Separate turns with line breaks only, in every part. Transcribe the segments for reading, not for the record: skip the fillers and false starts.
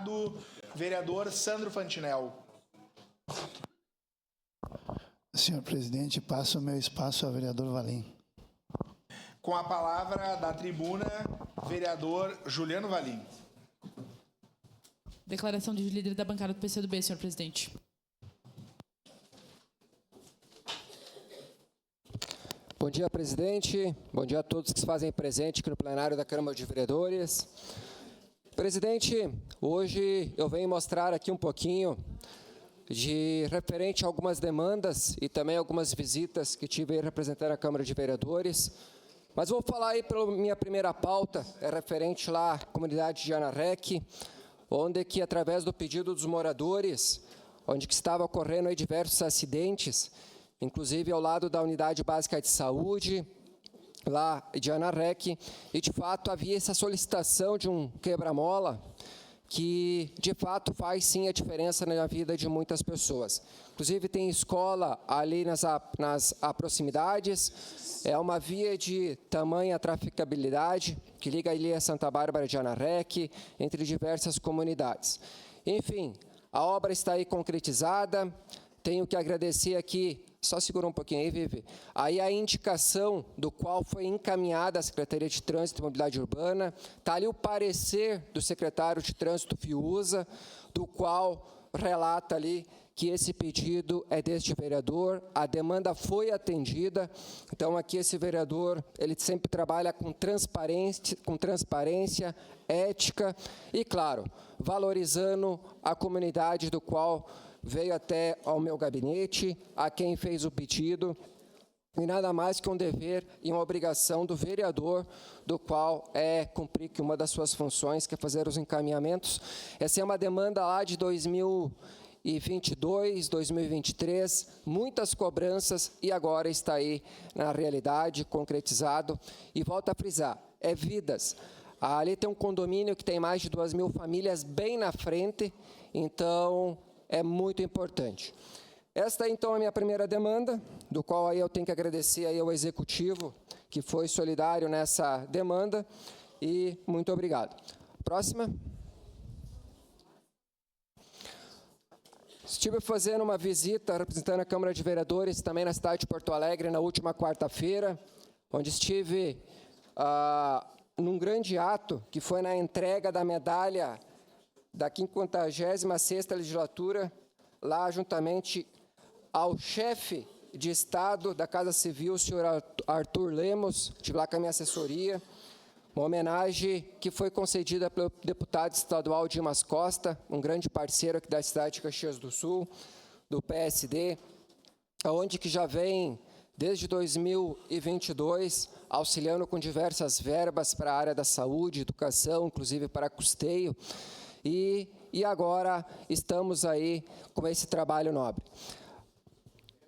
Senado, vereador Sandro Fantinel.
Senhor presidente, passo o meu espaço ao vereador Valim.
Com a palavra da tribuna, vereador Juliano Valim.
Declaração de líder da bancada do PCdoB, senhor presidente.
Bom dia, presidente. Bom dia a todos que se fazem presente aqui no plenário da Câmara de Vereadores. Presidente, hoje eu venho mostrar aqui um pouquinho de referente a algumas demandas e também algumas visitas que tive aí representando a Câmara de Vereadores. Mas vou falar aí pela minha primeira pauta, é referente lá à comunidade de Anarrec, onde que através do pedido dos moradores, onde que estava ocorrendo aí diversos acidentes, inclusive ao lado da Unidade Básica de Saúde, lá de Anarrec, e de fato havia essa solicitação de um quebra-mola, que de fato faz sim a diferença na vida de muitas pessoas. Inclusive tem escola ali nas proximidades, é uma via de tamanha traficabilidade, que liga ali a Santa Bárbara de Anarrec, entre diversas comunidades. Enfim, a obra está aí concretizada, tenho que agradecer aqui, só segura um pouquinho aí, Vivi, aí a indicação do qual foi encaminhada à Secretaria de Trânsito e Mobilidade Urbana, está ali o parecer do secretário de Trânsito Fiuza, do qual relata ali que esse pedido é deste vereador, a demanda foi atendida, então aqui esse vereador, ele sempre trabalha com transparência, ética e, claro, valorizando a comunidade do qual veio até ao meu gabinete, a quem fez o pedido, e nada mais que um dever e uma obrigação do vereador, do qual é cumprir que uma das suas funções, que é fazer os encaminhamentos. Essa é uma demanda lá de 2022, 2023, muitas cobranças, e agora está aí na realidade, concretizado. E volto a frisar, é vidas. Ali tem um condomínio que tem mais de 2.000 famílias bem na frente, então é muito importante. Esta, então, é a minha primeira demanda, do qual aí eu tenho que agradecer aí ao Executivo, que foi solidário nessa demanda, e muito obrigado. Próxima. Estive fazendo uma visita representando a Câmara de Vereadores, também na cidade de Porto Alegre, na última quarta-feira, onde estive num grande ato, que foi na entrega da medalha da 56ª legislatura, lá juntamente ao chefe de Estado da Casa Civil, o senhor Arthur Lemos, tive lá com a minha assessoria, uma homenagem que foi concedida pelo deputado estadual Dimas Costa, um grande parceiro aqui da cidade de Caxias do Sul, do PSD, onde que já vem, desde 2022, auxiliando com diversas verbas para a área da saúde, educação, inclusive para custeio, e agora estamos aí com esse trabalho nobre.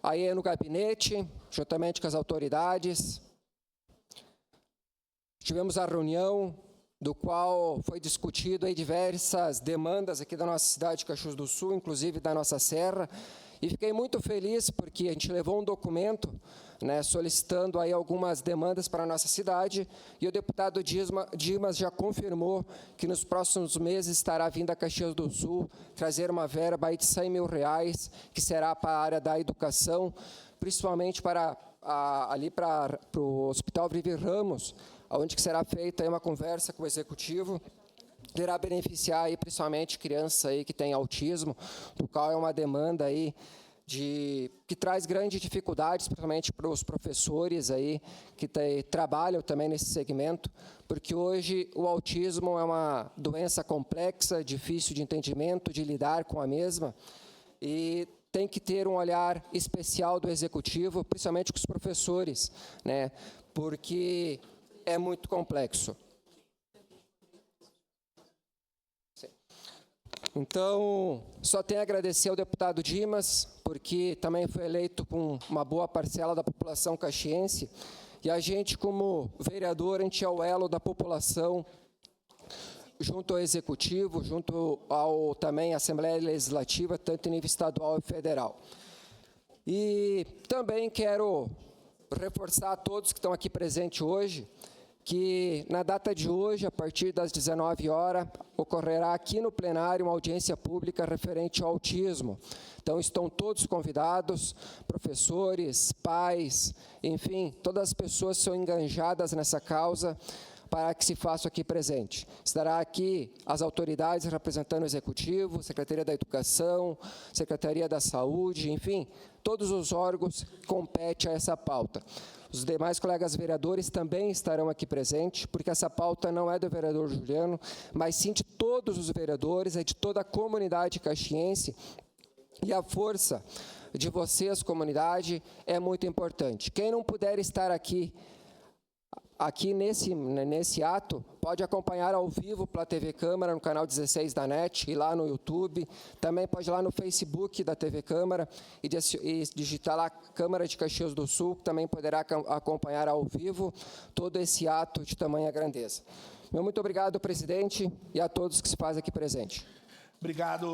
Aí no gabinete, juntamente com as autoridades, tivemos a reunião, do qual foi discutido aí diversas demandas aqui da nossa cidade de Caxias do Sul, inclusive da nossa serra, e fiquei muito feliz porque a gente levou um documento, né, solicitando aí algumas demandas para a nossa cidade, e o deputado Dimas já confirmou que nos próximos meses estará vindo a Caxias do Sul trazer uma verba aí de R$100 mil, que será para a área da educação, principalmente para ali para o Hospital Vivi Ramos, onde que será feita aí uma conversa com o Executivo, que irá beneficiar aí, principalmente crianças aí que têm autismo, do qual é uma demanda aí que traz grandes dificuldades, principalmente para os professores aí que trabalham também nesse segmento, porque hoje o autismo é uma doença complexa, difícil de entendimento, de lidar com a mesma, e tem que ter um olhar especial do Executivo, principalmente com os professores, né, porque é muito complexo. Então, só tenho a agradecer ao deputado Dimas, porque também foi eleito com uma boa parcela da população caxiense, e a gente, como vereador, a gente é o elo da população, junto ao Executivo, junto ao também à Assembleia Legislativa, tanto em nível estadual e federal. E também quero reforçar a todos que estão aqui presentes hoje, que na data de hoje, a partir das 19 horas, ocorrerá aqui no plenário uma audiência pública referente ao autismo. Então, estão todos convidados, professores, pais, enfim, todas as pessoas são engajadas nessa causa para que se faça aqui presente. Estará aqui as autoridades representando o Executivo, Secretaria da Educação, Secretaria da Saúde, enfim, todos os órgãos que competem a essa pauta. Os demais colegas vereadores também estarão aqui presentes, porque essa pauta não é do vereador Juliano, mas sim de todos os vereadores, é de toda a comunidade caxiense, e a força de vocês, comunidade, é muito importante. Quem não puder estar aqui nesse ato, pode acompanhar ao vivo pela TV Câmara, no canal 16 da NET, e lá no YouTube. Também pode ir lá no Facebook da TV Câmara e digitar lá Câmara de Caxias do Sul, que também poderá acompanhar ao vivo todo esse ato de tamanha grandeza. Meu muito obrigado, presidente, e a todos que se fazem aqui presente.
Obrigado.